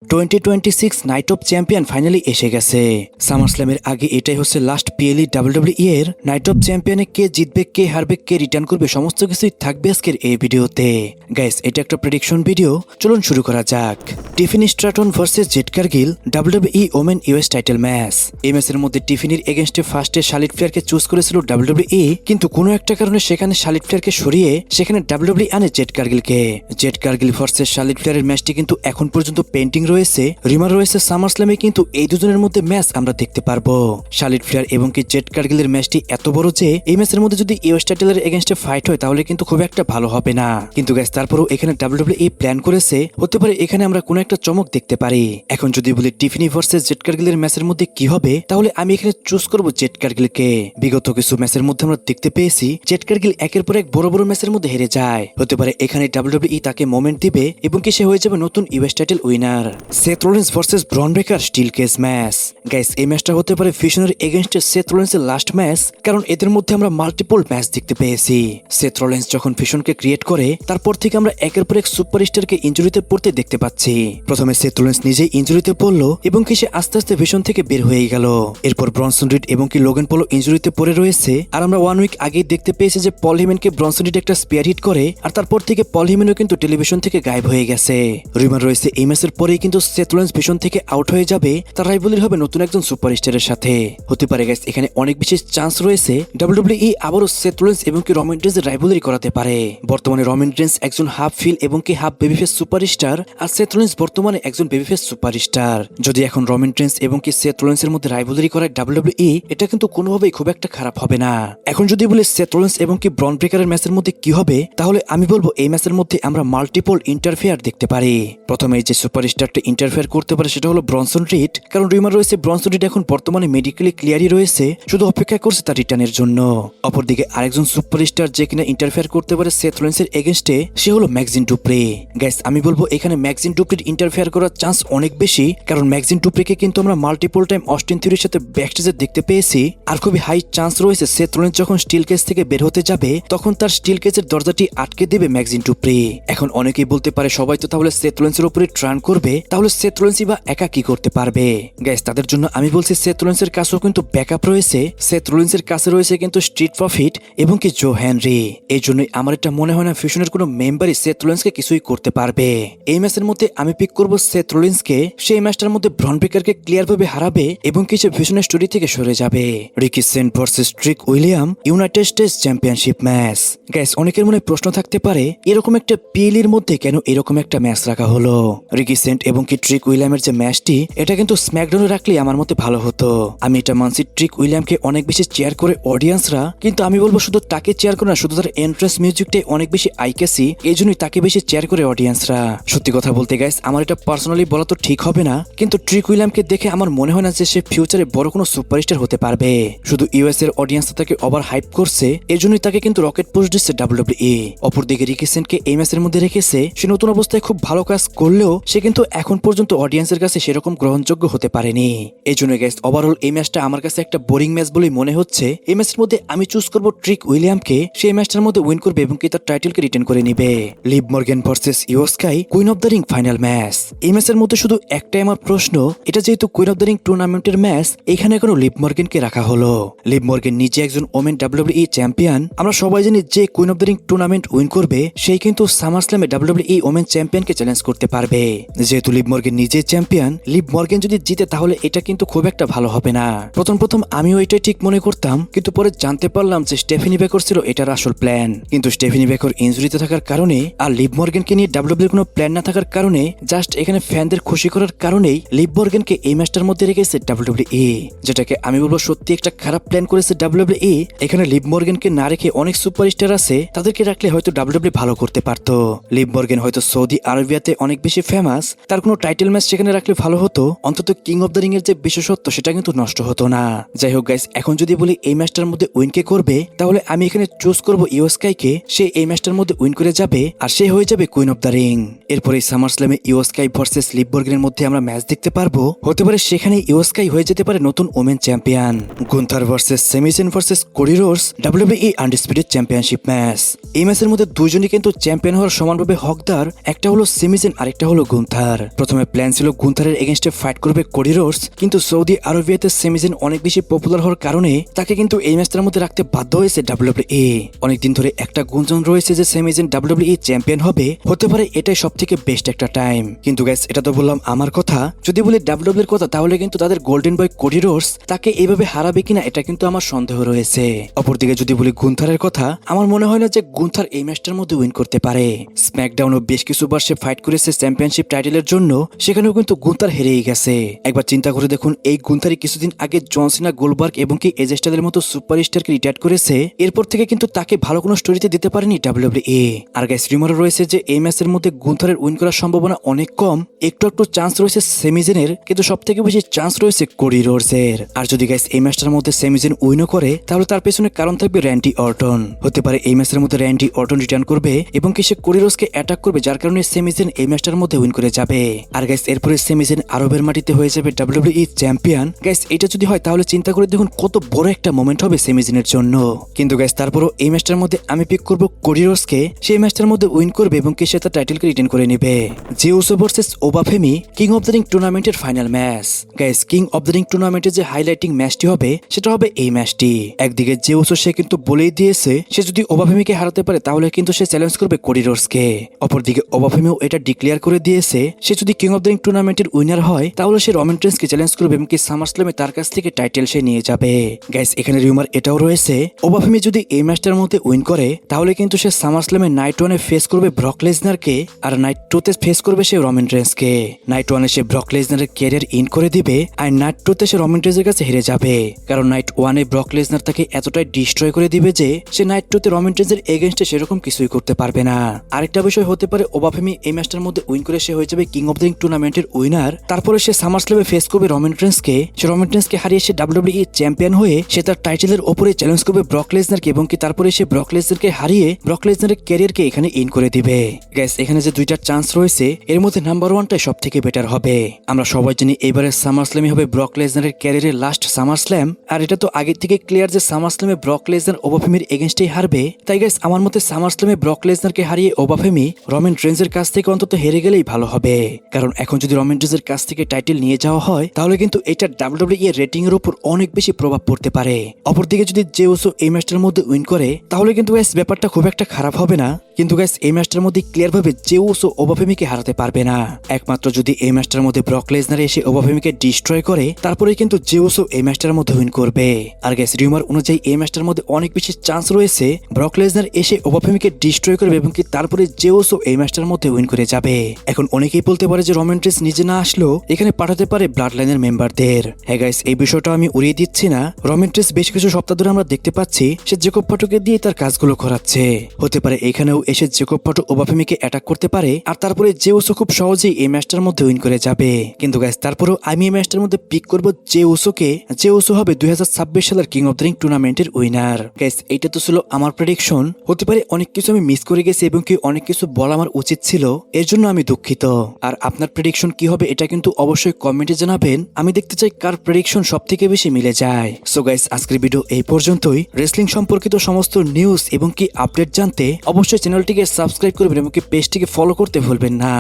2026 night of champion finally এসে গেছে। সামারস্ল্যামের আগে এটাই হচ্ছে লাস্ট পিএলই ডাব্লিউডাব্লিউই এর নাইট অফ চ্যাম্পিয়নে কে জিতবে, কে হারবে, কে রিটার্ন করবে, সমস্ত কিছুই থাকবে আজকের এই ভিডিওতে। গাইস, এটা একটা প্রেডিকশন ভিডিও, চলুন শুরু করা যাক। Tiffany Stratton versus Jade Cargill WWE women US title match. এই ম্যাচের মধ্যে টিফিনির এগেনস্টে ফার্স্টে শার্লেট ফ্লেয়ারকে চুজ করেছিল ডাব্লিউডাব্লিউই, কিন্তু কোনো একটা কারণে সেখানে শার্লেট ফ্লেয়ারকে সরিয়ে সেখানে ডাব্লিউডাব্লিউই আনে জেড কারগিলকে। জেড কারগিল ভার্সেস শার্লেট ফ্লেয়ারের ম্যাচটি কিন্তু এখন পর্যন্ত পেন্টিং রয়েছে, রিমার রয়েছে সামারস্ল্যামে, কিন্তু এই দুজনের মধ্যে ম্যাচ আমরা দেখতে পারবো। শার্লেট ফ্লেয়ার এবং কি জেড কারগিলের ম্যাচটি এত বড় যে এই ম্যাচের মধ্যে যদি ইউএস টাইটেলের এগেনস্টে ফাইট হয় তাহলে কিন্তু খুব একটা ভালো হবে না। কিন্তু গাইস, তারপরেও এখানে ডাব্লিউডাব্লিউই প্ল্যান করেছে, হতে পারে এখানে আমরা কোনো একটা চমক দেখতে পারি। এখন যদি বলি টিফিনি ভার্সেস জেড কারগিলের ম্যাচের মধ্যে কি হবে, তাহলে আমি এখানে চুজ করব জেড কারগিলকে। বিগত কিছু ম্যাচের মধ্যে আমরা দেখতে পেয়েছি জেড কারগিল একের পর এক বড় বড় ম্যাচের মধ্যে হেরে যায়। হতে পারে এখানে ডাব্লিউডাব্লিউই তাকে মোমেন্ট দিবে এবং কি সে হয়ে যাবে নতুন US title winner. Seth Rollins versus Bron Breakker steel cage match. Guys, এই ম্যাচটা হতে পারে ফিশনের এগেনস্টে সেথ রলিন্সের লাস্ট ম্যাচ, কারণ এদের মধ্যে আমরা মাল্টিপল ম্যাচ দেখতে পেয়েছি। সেথ রলিন্স যখন ফিশনকে ক্রিয়েট করে তারপর থেকে আমরা একের পর এক সুপারস্টারকে ইনজুরিতে পড়তে দেখতে পাচ্ছি। প্রথমে সেথ রলিন্স নিজেই ইনজুরিতে পড়লো এবং কি সে আস্তে আস্তে ফিশন থেকে বের হয়ে গেল। এরপর ব্রনসন রিড এবং কি লোগান পলো ইনজুরিতে পড়ে রয়েছে, আর আমরা 1 উইক আগেই দেখতে পেয়েছি যে পল হিমেনকে ব্রনসন রিড একটা স্পিয়ার হিট করে, আর তারপর থেকে পল হিমেনও কিন্তু টেলিভিশন থেকে গায়েব হয়ে গেছে। রিমার রয়েছে এই ম্যাচের পরেই কিন্তু সেথ রলিন্স ফিশন থেকে আউট হয়ে যাবে, তার রাইভালরি হবে নতুন একজন সুপারস্টারের সাথে। হতে পারে গাইস, এখানে অনেক বেশি চান্স রয়েছে ডাব্লিউডাব্লিউই আবারও সেথ রলিন্স এবং কি রমান রেইন্সের রাইভালরি করাতে পারে। বর্তমানে রমান রেইন্স একজন হাফ ফিল এবং কি হাফ বেবিফেস সুপারস্টার, আর সেথ রলিন্স বর্তমানে একজন বেবিফেস সুপারস্টার। যদি এখন রমান রেইন্স এবং কি সেথ রলিন্সের মধ্যে রাইভালরি করায় ডাব্লিউডাব্লিউই, এটা কিন্তু কোনোভাবেই খুব একটা খারাপ হবে না। এখন যদি বলি সেথ রলিন্স এবং কি ব্রন ব্রেকারের ম্যাচের মধ্যে কি হবে, তাহলে আমি বলবো এই ম্যাচের মধ্যে আমরা মাল্টিপল ইন্টারফেয়ার দেখতে পারি। প্রথমে যে সুপারস্টারটা ইন্টারফেয়ার করতে পারে সেটা হলো ব্রনসন রিড, কারণ রিমার রয়েছে ব্রনসন রিড এখন বর্তমানে মেডিকেলি ক্লিয়ারই রয়েছে, শুধু অপেক্ষা করছে তার রিটার্নের জন্য। অপরদিকে আরেকজন সুপারস্টার যে কিনা ইন্টারফেয়ার করতে পারে সেথ রলিন্সের এগেনস্টে, সে হলো ম্যাকজিন ডুপ্রে। গাইস, আমি বলবো এখানে ম্যাকজিন ডুপ্রের ইন্টারফেয়ার করার চান্স অনেক বেশি, কারণ ম্যাকজিন ডুপ্রেকে কিন্তু আমরা মাল্টিপল টাইম অস্টিন থিওরির সাথে ব্যাকস্টেজে দেখতে পেয়েছি, আর খুবই হাই চান্স রয়েছে সেথ রলিন্স যখন স্টিল কেজ থেকে বের হতে যাবে তখন তার স্টিল কেজের দরজাটি আটকে দেবে ম্যাকজিন ডুপ্রে। এখন অনেকেই বলতে পারে সবাই তো তাহলে সেথ রলিন্সের উপরে ট্রান করবে, তাহলে সেথ রলিন্সই বা একা কি করতে পারবে? গাইস, তাদের জন্য আমি বলছি সেথ রলিন্সের কাছেও কিন্তু ব্যাকআপ রয়েছে। সেথ রলিন্সের কাছে রয়েছে কিন্তু স্ট্রিট প্রফিট এবং কি জো হেনরি। এই জন্যই আমার এটা মনে হয় না ফিশনের কোনো মেম্বারই সেথ রলিন্সকে কিছুই করতে পারবে। এই ম্যাচের মধ্যে আমি পিক করব সেথ রলিন্সকে। সেই ম্যাচটার মধ্যে ব্রন ব্রেকারকে ক্লিয়ার ভাবে হারাবে এবং কিছু ফিশনের স্টোরি থেকে সরে যাবে। Ricky Saint versus Trick Williams United States championship match. Guys, অনেকের মনে প্রশ্ন থাকতে পারে এরকম একটা পিএলির মধ্যে কেন এরকম একটা ম্যাচ রাখা হলো। রিকি সেন্ট এবং কি ট্রিক উইলিয়ামের যে ম্যাচটি, এটা কিন্তু স্ম্যাকডাউনে রাখলে আমার মতে ভালো হতো। আমি এটা মানছি ট্রিক উইলিয়ামকে অনেক বেশি চেয়ার করে অডিয়েন্সরা, কিন্তু আমি বলবো শুধু তাকে চেয়ার করে না, শুধু তার এন্ট্রেন্স মিউজিকটাই অনেক বেশি আইকেসি, এই জন্যই তাকে বেশি চেয়ার করে অডিয়েন্সরা। সত্যি কথা বলতে গাইস, আমার এটা পার্সোনালি বলা তো ঠিক হবে না, কিন্তু ট্রিক উইলিয়ামকে দেখে আমার মনে হয় না যে সে ফিউচারে বড় কোনো সুপারস্টার হতে পারবে। শুধু ইউএস এর অডিয়েন্স তাকে ওভার হাইপ করছে, এর জন্যই তাকে কিন্তু রকেট পোস্ট দিচ্ছে ডাব্লিউডাব্লিউই। অপরদিকে রিকি সেন্টকে এই ম্যাচের মধ্যে রেখেছে, সে নতুন অবস্থায় খুব ভালো কাজ করলেও সে কিন্তু এখন পর্যন্ত অডিয়েন্সের কাছে সেরকম গ্রহণযোগ্য হতে পারেনি। এই জন্য গাইস, ওভারঅল এই ম্যাচটা আমার কাছে একটা বোরিং ম্যাচ বলেই মনে হচ্ছে। এই ম্যাচের মধ্যে আমি চুজ করব ট্রিক উইলিয়ামকে, সেই ম্যাচটার মধ্যে উইন করবে এবং কি তার টাইটেলকে রিটেন করে নিবে। Leave Morgan versus yo sky queen of the ring final match. এই ম্যাচের মধ্যে শুধু একটাই আমার প্রশ্ন, এটা যেহেতু কুইন অফ দ্য রিং টুর্নামেন্টের ম্যাচ, এখানে কোনো লিভ মর্গানকে রাখা হলো। লিভ মর্গান নিজে একজন ওমেন ডাব্লিউডাব্লিউই চ্যাম্পিয়ন। আমরা সবাই জানি যে queen of the ring tournament win করবে সেই কিন্তু সামারস্ল্যামে ডাব্লিউডাব্লিউই ওমেন চ্যাম্পিয়নকে চ্যালেঞ্জ করতে পারবে। যেহেতু লিভ মর্গান নিজে চ্যাম্পিয়ন, লিভ মর্গান যদি জিতে তাহলে এটা কিন্তু খুব একটা ভালো হবে না। প্রথম আমিও এটাই ঠিক মনে করতাম, কিন্তু পরে জানতে পারলাম যে স্টেফেনি বেকর ছিল এটার আসল প্ল্যান। কিন্তু স্টেফেনি বেকর ইনজুরিতে থাকার কারণে আর লিভ মর্গানকে নিয়ে ডাব্লিউডাব্লিউর কোনো প্ল্যান না থাকার কারণে, জাস্ট এখানে ফ্যানদের খুশি করার কারণেই লিভ মর্গানকে এই ম্যাচটার মধ্যে রেখেছে ডাব্লিউডাব্লিউই, যেটাকে আমি বলবো সত্যি একটা খারাপ প্ল্যান করেছে ডাব্লিউডাব্লিউই। এখানে লিভ মর্গানকে না রেখে অনেক সুপারস্টার আছে, তাদেরকে রাখলে হয়তো ডাব্লিউডাব্লিউ ভালো করতে পারতো। লিভ মর্গান হয়তো সৌদি আরবিয়াতে অনেক বেশি ফেমাস, তার কোনো টাইটেল ম্যাচ সেখানে রাখলে ভালো হতো, অন্তত কিং অফ দ্য রিং এর যে বিশেষত্ব সেটা কিন্তু নষ্ট হতো না। যাই হোক গাইস, এখন যদি বলি এই ম্যাচটার মধ্যে উইন কে করবে, তাহলে আমি এখানে চুজ করব ইয়ো স্কাইকে। সে এই ম্যাচটার মধ্যে উইন করে যাবে আর সে হয়ে যাবে কুইন অফ দ্য রিং। এরপরে সামারস্ল্যামে ইয়ো স্কাই ভার্সেস লিভ মর্গানের মধ্যে আমরা ম্যাচ দেখতে পারবো। হতে পারে সেখানে ইয়ো স্কাই হয়ে যেতে পারে নতুন women champion. Gunther versus Sami Zayn versus Cody Rhodes WWE undisputed championship match. এই ম্যাচের মধ্যে দুইজনই কিন্তু চ্যাম্পিয়ন হওয়ার সমানভাবে হকদার, একটা হলো সেমি জেন আরেকটা হলো গুন্থার। প্রথমে প্ল্যান ছিল গুন্থারের এগেনস্টে ফাইট করবে কোডি রোডস, কিন্তু সৌদি আরবিয়াতে সেমিজেন অনেক বেশি পপুলার হওয়ার কারণে তাকে কিন্তু এই ম্যাচটার মধ্যে রাখতে বাধ্য হয়েছে ডাব্লিউডাব্লিউই। অনেকদিন ধরে একটা গুঞ্জন রয়েছে যে সেমিজেন ডাব্লিউডাব্লিউই চ্যাম্পিয়ন হবে, হতে পারে এটাই সব থেকে বেস্ট একটা টাইম। কিন্তু গাইস এটা তো বললাম আমার কথা, যদি বলি ডাব্লিউডাব্লিউইর কথা তাহলে কিন্তু তাদের গোল্ডেন বয় কোডি রোডস তাকে এইভাবে হারাবে কিনা এটা কিন্তু আমার সন্দেহ রয়েছে। অপরদিকে যদি বলি গুন্থারের কথা, আমার মনে হয় না যে গুন্থার এই ম্যাচটার মধ্যে উইন করতে পারে। স্ম্যাকডাউনও বেশ কিছুবার সে ফাইট করেছে চ্যাম্পিয়নশিপ টাইটেলের জন্য, সেখানেও কিন্তু গুন্থার হেরেই গেছে। একবার চিন্তা করে দেখুন, এই গুন্থারই কিছুদিন আগে জন সিনা, গোলবার্গ এবং কি এজে স্টাইলের মতো সুপারস্টারকে রিটায়ার করেছে, এরপর থেকে কিন্তু তাকে ভালো কোনো স্টোরিতে দিতে পারেনি ডাব্লিউডাব্লিউই। আর গাইস রিউমার রয়েছে যে এই ম্যাচের মধ্যে গুন্থারের উইন করার সম্ভাবনা অনেক কম, একটু একটু চান্স রয়েছে সেমিজেনের, কিন্তু সব থেকে বেশি চান্স রয়েছে কোডি রোডসের। আর যদি গাইস এই ম্যাচটার মধ্যে সেমিজেন উইনও করে তাহলে তার পেছনে কারণ থাকবে র্যান্ডি অর্টন। হতে পারে এই ম্যাচের মধ্যে র্যান্ডি অর্টন রিটার্ন করবে এবং কি সে কোডি রোডসকে অ্যাটাক করবে, যার কারণে সেমিজেন এই ম্যাচটার মধ্যে উইন করে যাবে। আর গাইস এরপরে সেমিজেন আরবের মাটিতে হয়ে যাবে ডাব্লিউডাব্লিউই চ্যাম্পিয়ন। গাইস এটা যদি হয় তাহলে চিন্তা করে দেখুন কত বড় একটা মোমেন্ট হবে সেমিজেনের জন্য। কিন্তু গাইস তারপরও এই ম্যাচটার মধ্যে আমি পিক করব কোডি রোডসকে, সেই ম্যাচটার মধ্যে উইন করবে এবং কি সে তার টাইটেলকে রিটেন করে নেবে। Jey Uso versus Oba Femi, king of the ring টুর্নামেন্টের final match. Guys king of the ring টুর্নামেন্টের যে হাইলাইটিং ম্যাচটি হবে সেটা হবে এই ম্যাচটি। একদিকে জে উসো সে কিন্তু বলেই দিয়েছে সে যদি ওবাফেমিকে হারাতে পারে তাহলে কিন্তু সে চ্যালেঞ্জ করবে কোডি রোডসকে। অপরদিকে ওবাফেমিও এটা ডিক্লেয়ার করে দিয়েছে সে যদি কিং অফ দ্য রিং টুর্নামেন্টের উইনার হয় তাহলে সে রমান রেন্সকে চ্যালেঞ্জ করবে এবং কি সামারস্ল্যামে তার কাছ থেকে টাইটেল সে নিয়ে যাবে। গাইস এখানে রিউমার এটাও রয়েছে ওবাফেমি যদি এই ম্যাচটার মধ্যে উইন করে তাহলে কিন্তু সে সামারস্ল্যামে নাইট ওয়ানে ফেস করবে ব্রক লেসনারকে, আর নাইট টুতে ফেস করবে সে রমান রেন্সকে। নাইট ওয়ানে সে ব্রক লেসনারের ক্যারিয়ার ইন করে দিবে, আর নাইট টুতে সে রমান রেন্সের কাছে হেরে যাবে, কারণ নাইট ওয়ানে ব্রক লেসনার তাকে এতটাই ডিস্ট্রয় করে দিবে যে সে নাইট টুতে রমান রেন্সের এগেইনস্টে সেরকম কিছুই করতে পারবে না। আরেকটা বিষয় হতে পারে ওবাফেমি এই ম্যাচটার মধ্যে উইন করে সে হয়ে যাবে কিং অফ দ্য রিং টুর্নামেন্টের উইনার, তারপরে সে সামারস্ল্যামে ফেস করবে রমান রেন্সকে। সে রমান রেন্সকে হারিয়ে সে ডাব্লিউডাব্লিউই চ্যাম্পিয়ন হয়ে সে তার টাইটেলের উপরে চ্যালেঞ্জ করবে ব্রক লেসনারকে এবং কি তারপরে সে ব্রক লেসনারকে হারিয়ে ব্রক লেসনারের ক্যারিয়ারকে এখানে ইন করে দিবে। গাইস এখানে যে দুইটা চান্স রয়েছে এর মধ্যে নাম্বার ওয়ানটাই সব থেকে বেটার হবে। আমরা সবাই জানি এবারে সামারস্ল্যামই হবে ব্রক লেসনারের ক্যারিয়ারের লাস্ট সামারস্ল্যাম, আর এটা তো আগে থেকে ক্লিয়ার যে সামারস্ল্যামে ব্রক লেসনার ওবাফেমির এগেইনস্টেই হারবে। তাই গাইস আমার মতে সামারস্ল্যামে ব্রক লেসনারকে হারিয়ে ওবাফেমি রমান রেন্সের কাছ থেকে অন্তত হেরে গেলেই ভালো হবে, কারণ এখন যদি রমান রেন্সের কাছ থেকে টাইটেল নিয়ে যাওয়া হয় তাহলে কিন্তু এটা ডাব্লিউডাব্লিউই এর রেটিং এর উপর অনেক বেশি প্রভাব পড়তে পারে। অপরদিকে যদি জে উসো এই ম্যাচটার মধ্যে উইন করে তাহলে কিন্তু গাইস ব্যাপারটা খুব একটা খারাপ হবে না, কিন্তু গাইস এই ম্যাচটার মধ্যে ক্লিয়ার ভাবে জে উসো ওবাফেমিকে হারাতে পারবে না। একমাত্র যদি এই ম্যাচটার মধ্যে ব্রক লেসনার এসে ওবাফেমিকে ডিস্ট্রয় করে তারপরে কিন্তু জে উসো এই ম্যাচটার মধ্যে উইন করবে। আর গাইস রিউমার অনুযায়ী এই ম্যাচটার মধ্যে অনেক বেশি চান্স রয়েছে ব্রক লেসনার এসে ওবাফেমিকে ডিস্ট্রয় করবে এবং কি তারপরে জে উসো এই ম্যাচটার মধ্যে উইন করে যাবে। এখন অনেকেই বলতে পারে যে রমান রেন্স নিজে না আসলেও এখানে পাঠাতে পারে ব্লাড লাইনের মেম্বারদের। হ্যাঁ গাইস এই বিষয়টা আমি উড়িয়ে দিচ্ছি না, রমান রেন্স বেশ কিছু সপ্তাহ ধরে আমরা দেখতে পাচ্ছি সে জেকব ফাটুকে দিয়ে তার কাজগুলো করাচ্ছে। হতে পারে এখানেও এসে জেকব ফাটু ওবাফেমিকে অ্যাটাক করতে পারে আর তারপরে জে উসো খুব সহজেই এই ম্যাচটার মধ্যে উইন করে যাবে। কিন্তু গাইস তারপরেও আমি এই ম্যাচটার মধ্যে পিক করব জে উসোকে। জে উসো হবে 2026 সালের কিং অফ দ্য রিং টুর্নামেন্টের উইনার। গাইস এইটা তো ছিল আমার প্রেডিকশন, হতে পারে অনেক কিছু আমি মিস করে গেছি এবং কি অনেক কিছু বলা আমার উচিত ছিল, এর জন্য আমি দুঃখিত। আর আপনার প্রেডিকশন কি হবে এটা কিন্তু অবশ্যই কমেন্টে জানাবেন, আমি দেখতে চাই কার প্রেডিকশন সব থেকে বেশি মিলে যায়। সো গাইস আজকের ভিডিও এই পর্যন্তই। রেসলিং সম্পর্কিত সমস্ত নিউজ এবং কি আপডেট জানতে অবশ্যই চ্যানেলটিকে সাবস্ক্রাইব করবেন এবং কি পেজটিকে ফলো করতে ভুলবেন না।